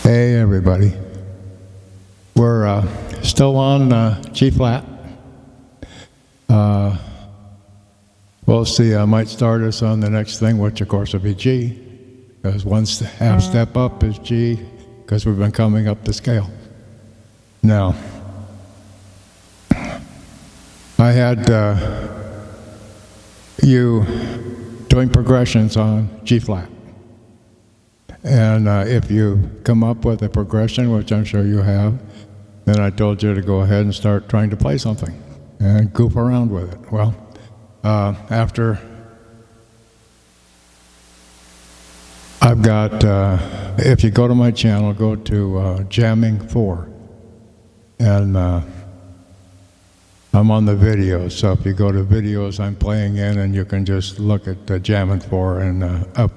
Hey everybody, we're still on G flat. We'll see, I might start us on the next thing, which of course will be G, because one half step up is G, because we've been coming up the scale. Now, I had you doing progressions on G flat. And if you come up with a progression, which I'm sure you have, then I told you to go ahead and start trying to play something and goof around with it. Well, after I've got, if you go to my channel, go to Jamming 4, and I'm on the videos, so if you go to videos I'm playing in, and you can just look at Jamming 4 and up,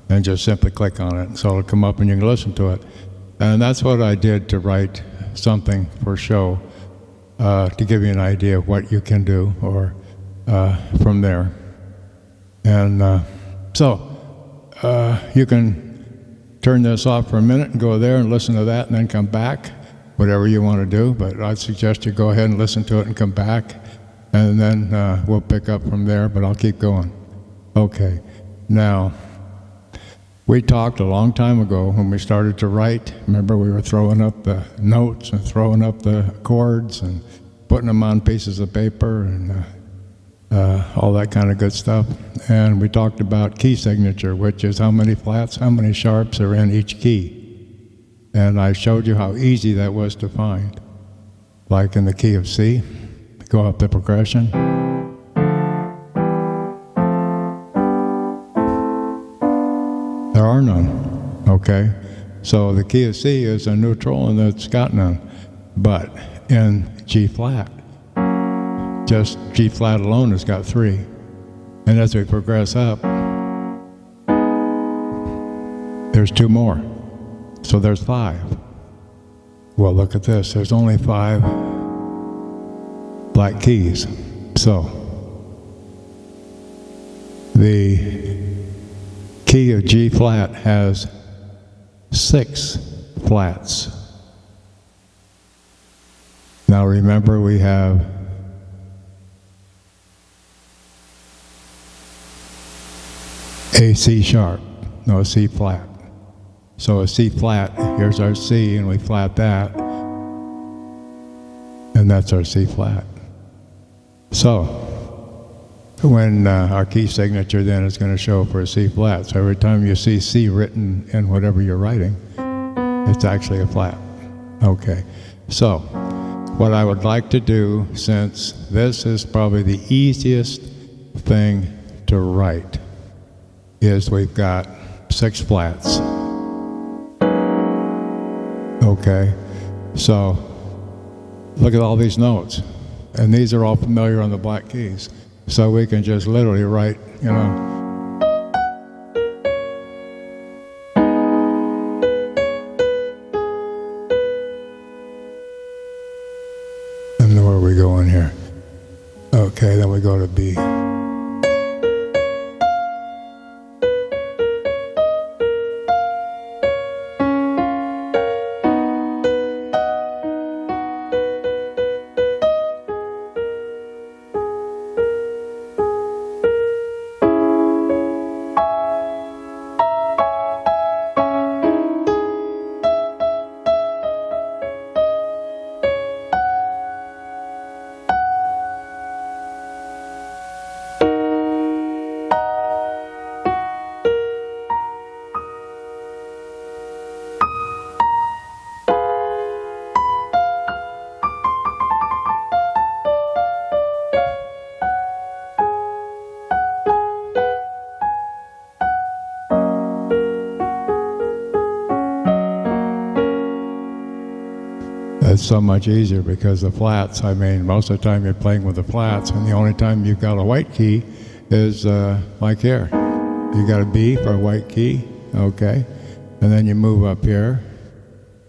and just simply click on it, so it'll come up and you can listen to it. And that's what I did to write something for show, to give you an idea of what you can do, or from there. And you can turn this off for a minute and go there and listen to that and then come back, whatever you want to do, but I'd suggest you go ahead and listen to it and come back, and then we'll pick up from there, but I'll keep going. Okay, now, we talked a long time ago when we started to write. Remember, we were throwing up the notes and throwing up the chords and putting them on pieces of paper and all that kind of good stuff. And we talked about key signature, which is how many flats, how many sharps are in each key. And I showed you how easy that was to find. Like in the key of C, go up the progression. There are none, okay? So the key of C is a neutral and it's got none. But in G flat, just G flat alone has got 3. And as we progress up, there's 2 more. So there's 5. Well, look at this, there's only 5 black keys. So the key of G flat has 6 flats. Now remember, we have a C sharp, no, a C flat. So a C flat, here's our C, and we flat that, and that's our C flat. So when our key signature then is going to show for a C flat. So every time you see C written in whatever you're writing, it's actually a flat. Okay, so what I would like to do, since this is probably the easiest thing to write, is we've got 6 flats. Okay, so look at all these notes, and these are all familiar on the black keys. So we can just literally write, you know. And where are we going here? Okay, then we go to B. It's so much easier because the flats, I mean, most of the time you're playing with the flats, and the only time you've got a white key is like here. You got a B for a white key, okay, and then you move up here.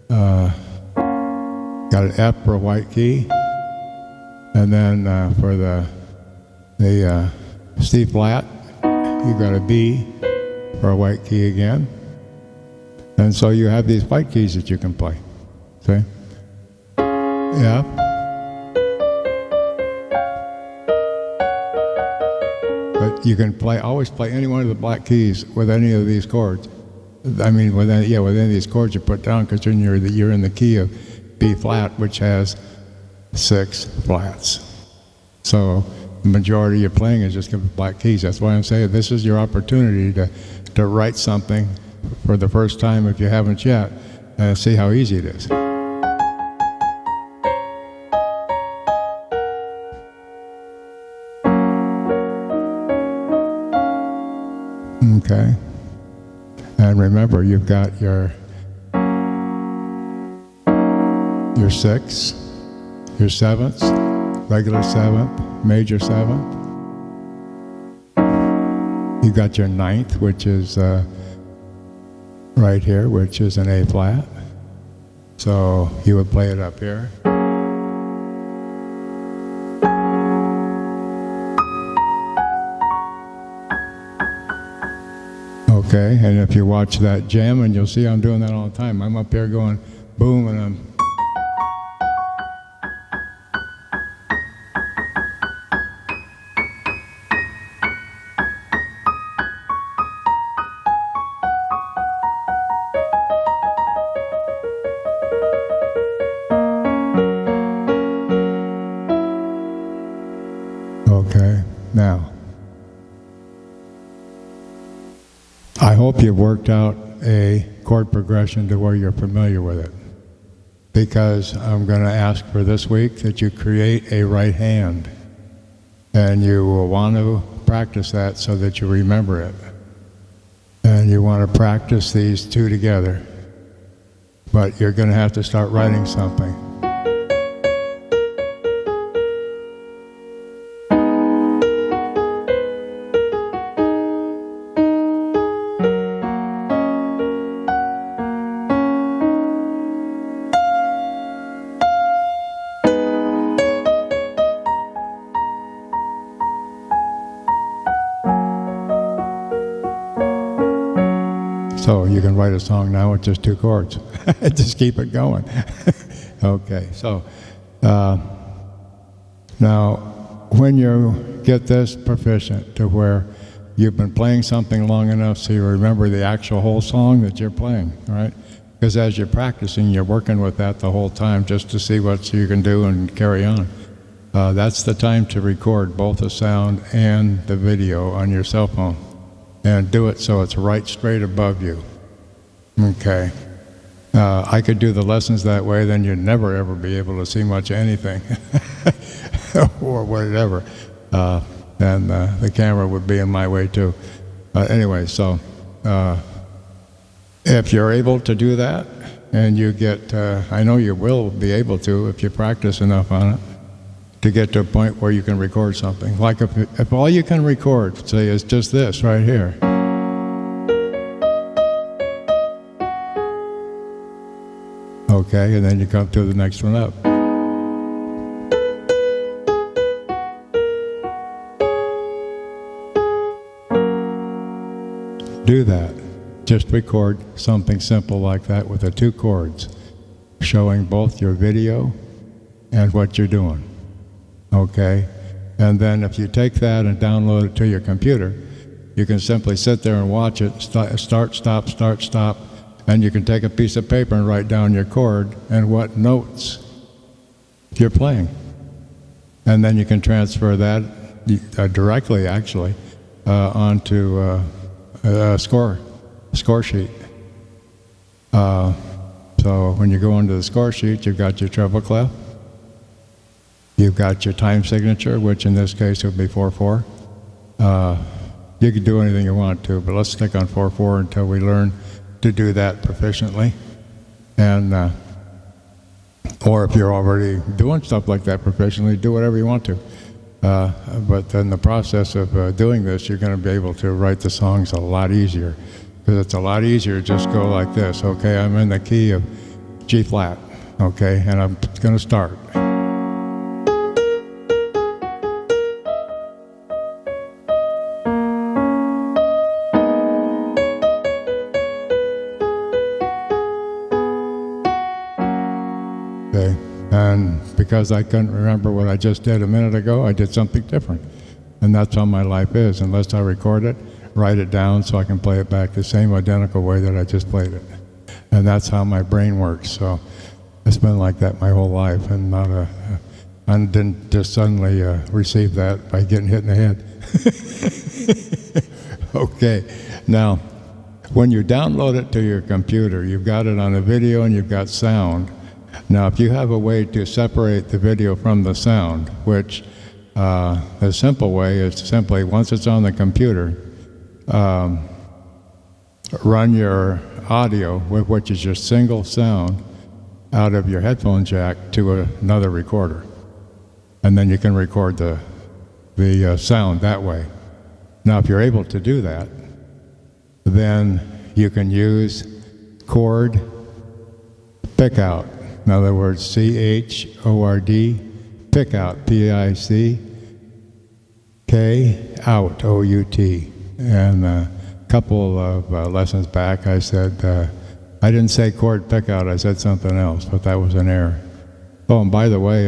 Got an F for a white key, and then for the C flat, you got a B for a white key again. And so you have these white keys that you can play. See? Yeah. But you can always play any one of the black keys with any of these chords. I mean, with any of these chords you put down, because you're in the key of B flat, which has 6 flats. So the majority of your playing is just with black keys. That's why I'm saying this is your opportunity to write something for the first time if you haven't yet, and see how easy it is. Okay. And remember, you've got your 6th, your 7th, regular 7th, major 7th. You got your 9th, which is right here, which is an A flat. So you would play it up here. Okay, and if you watch that jam, and you'll see I'm doing that all the time. I'm up here going boom, and I'm okay. Now, I hope you've worked out a chord progression to where you're familiar with it, because I'm going to ask for this week that you create a right hand, and you will want to practice that so that you remember it. And you want to practice these two together, but you're going to have to start writing something. So you can write a song now with just 2 chords. Just keep it going. Okay, so now when you get this proficient to where you've been playing something long enough so you remember the actual whole song that you're playing, right? Because as you're practicing, you're working with that the whole time just to see what you can do and carry on. That's the time to record both the sound and the video on your cell phone. And do it so it's right straight above you. Okay. I could do the lessons that way, then you'd never ever be able to see much of anything. Or whatever. And the camera would be in my way too. Anyway, so if you're able to do that, and you get, I know you will be able to if you practice enough on it, to get to a point where you can record something. Like if all you can record, say, is just this right here. Okay, and then you come to the next one up. Do that. Just record something simple like that with the 2 chords, showing both your video and what you're doing. Okay? And then if you take that and download it to your computer, you can simply sit there and watch it, start, stop, and you can take a piece of paper and write down your chord and what notes you're playing. And then you can transfer that directly, actually, onto a score sheet. So when you go into the score sheet, you've got your treble clef, you've got your time signature, which in this case would be 4/4. You can do anything you want to, but let's stick on 4/4 until we learn to do that proficiently. And or if you're already doing stuff like that proficiently, do whatever you want to. But in the process of doing this, you're going to be able to write the songs a lot easier, because it's a lot easier to just go like this. Okay, I'm in the key of G flat. Okay, and I'm going to start. And because I couldn't remember what I just did a minute ago, I did something different. And that's how my life is. Unless I record it, write it down so I can play it back the same identical way that I just played it. And that's how my brain works. So it's been like that my whole life, and I didn't just suddenly receive that by getting hit in the head. Okay, now, when you download it to your computer, you've got it on a video and you've got sound. Now, if you have a way to separate the video from the sound, which the simple way is to simply, once it's on the computer, run your audio, which is your single sound, out of your headphone jack to another recorder. And then you can record the sound that way. Now, if you're able to do that, then you can use chord pickout. In other words, C-H-O-R-D, pickout, P-I-C-K, out, O-U-T. And a couple of lessons back, I said, I didn't say chord pickout, I said something else, but that was an error. Oh, and by the way,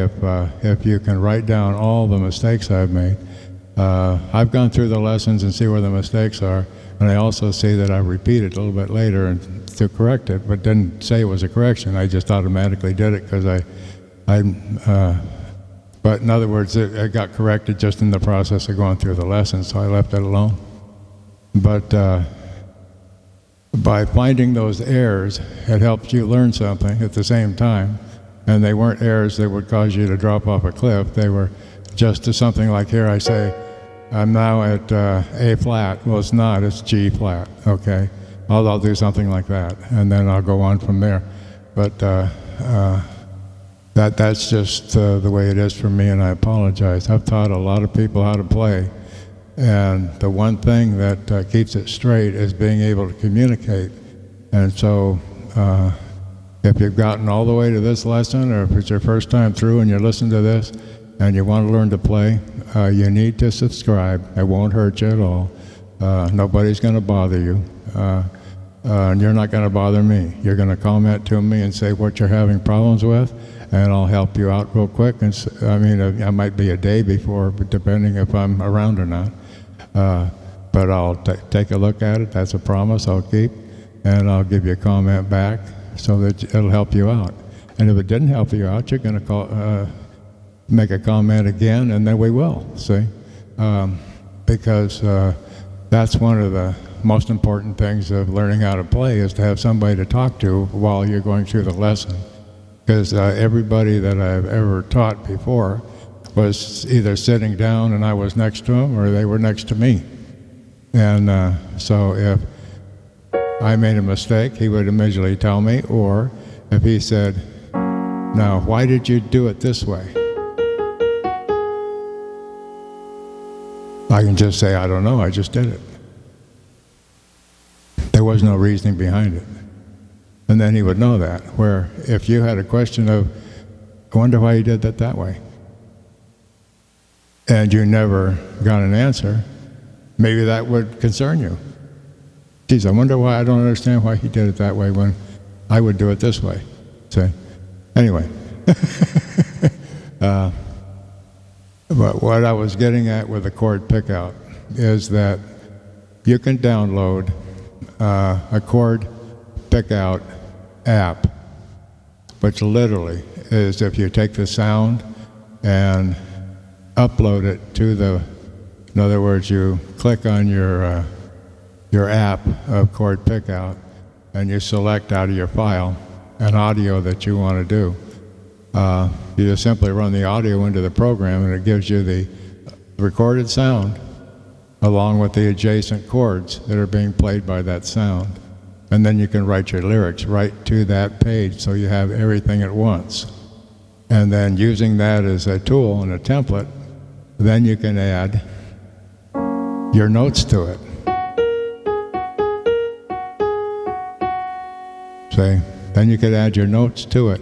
if you can write down all the mistakes I've made, I've gone through the lessons and see where the mistakes are, and I also see that I repeated a little bit later and to correct it, but didn't say it was a correction. I just automatically did it because but in other words, it got corrected just in the process of going through the lessons, so I left it alone. But by finding those errors, it helps you learn something at the same time, and they weren't errors that would cause you to drop off a cliff. They were just to something like here I say, I'm now at A flat. Well, it's not, it's G flat, okay? I'll do something like that, and then I'll go on from there. But that's just the way it is for me, and I apologize. I've taught a lot of people how to play, and the one thing that keeps it straight is being able to communicate. And so if you've gotten all the way to this lesson, or if it's your first time through and you listen to this, and you want to learn to play, you need to subscribe. It won't hurt you at all. Nobody's going to bother you. And you're not going to bother me. You're going to comment to me and say what you're having problems with, and I'll help you out real quick. And I mean, I might be a day before, but depending if I'm around or not. But I'll take a look at it. That's a promise I'll keep, and I'll give you a comment back so that it'll help you out. And if it didn't help you out, you're going to make a comment again, and then we will, see? Because that's one of the most important things of learning how to play, is to have somebody to talk to while you're going through the lesson. Because everybody that I've ever taught before was either sitting down and I was next to them, or they were next to me. And so if I made a mistake, he would immediately tell me, or if he said, now, why did you do it this way? I can just say, I don't know, I just did it. There was no reasoning behind it. And then he would know that, where if you had a question of, I wonder why you did that way, and you never got an answer, maybe that would concern you. Geez, I wonder why, I don't understand why he did it that way when I would do it this way. So, anyway. But what I was getting at with the chord pickout is that you can download a chord pickout app, which literally is if you take the sound and upload it to in other words, you click on your app of chord pickout and you select out of your file an audio that you want to do. You just simply run the audio into the program, and it gives you the recorded sound along with the adjacent chords that are being played by that sound. And then you can write your lyrics right to that page, so you have everything at once. And then using that as a tool and a template, then you can add your notes to it. See? Then you could add your notes to it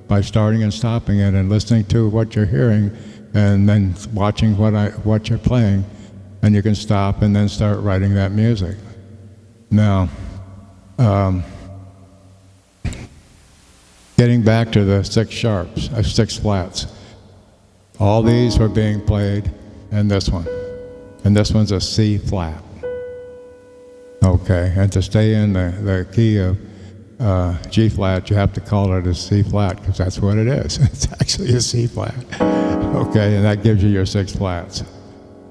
by starting and stopping it and listening to what you're hearing, and then watching what you're playing, and you can stop and then start writing that music. Now, getting back to the 6 sharps, 6 flats. All these were being played, and this one. And this one's a C flat. Okay, and to stay in the key of G flat, you have to call it a C flat, because that's what it is. It's actually a C flat. Okay, and that gives you your 6 flats.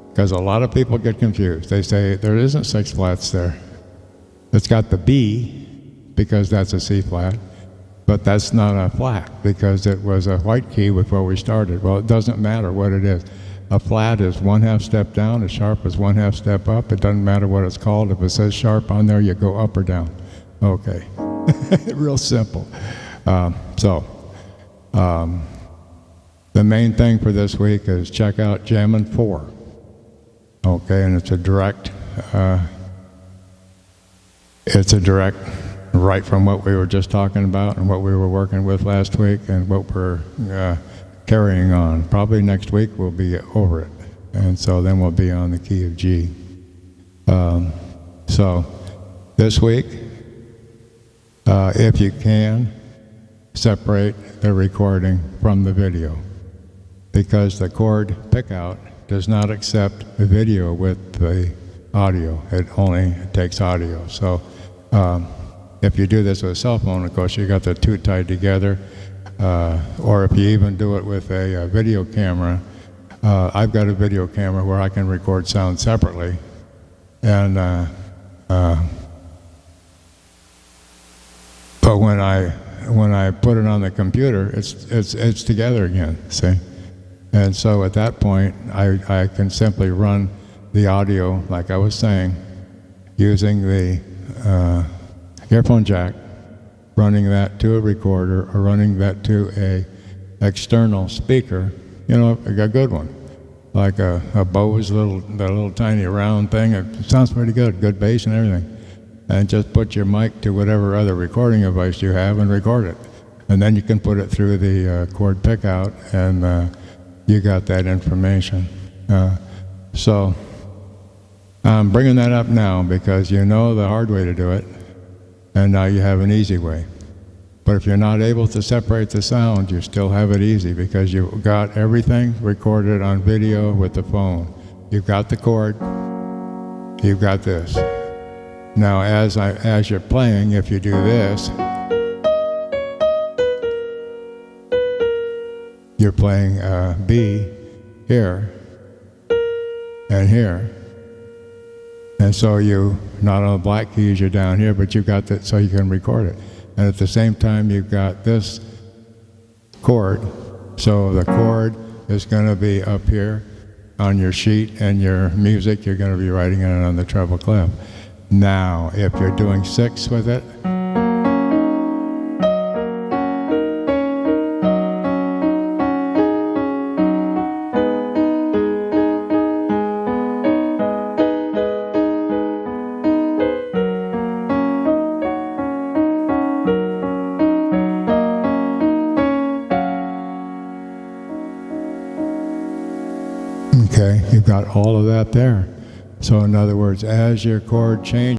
Because a lot of people get confused. They say, there isn't 6 flats there. It's got the B, because that's a C flat, but that's not a flat, because it was a white key before we started. Well, it doesn't matter what it is. A flat is 1/2 step down, a sharp is 1/2 step up. It doesn't matter what it's called. If it says sharp on there, you go up or down. Okay, real simple. The main thing for this week is check out Jammin' 4. Okay, and it's a direct right from what we were just talking about and what we were working with last week and what we're carrying on. Probably next week we'll be over it, and so then we'll be on the key of G. So this week, if you can, separate the recording from the video, because the chord pickout does not accept the video with the audio. It only takes audio. So if you do this with a cell phone, of course, you got the two tied together. Or if you even do it with a video camera, I've got a video camera where I can record sound separately, and but when I put it on the computer, it's together again. See, and so at that point, I can simply run the audio, like I was saying, using the earphone jack, running that to a recorder or running that to a external speaker, a good one, like a Bose little tiny round thing. It sounds pretty good bass and everything. And just put your mic to whatever other recording device you have and record it. And then you can put it through the chord pickout, and you got that information. So I'm bringing that up now because you know the hard way to do it, and now you have an easy way. But if you're not able to separate the sound, you still have it easy, because you've got everything recorded on video with the phone. You've got the chord, you've got this. Now as you're playing, if you do this, you're playing B here and here. And so you, not on the black keys, you're down here, but you've got that so you can record it. And at the same time, you've got this chord. So the chord is going to be up here on your sheet, and your music, you're going to be writing it on the treble clef. Now, if you're doing 6 with it, okay, you've got all of that there. So in other words, as your chord changes,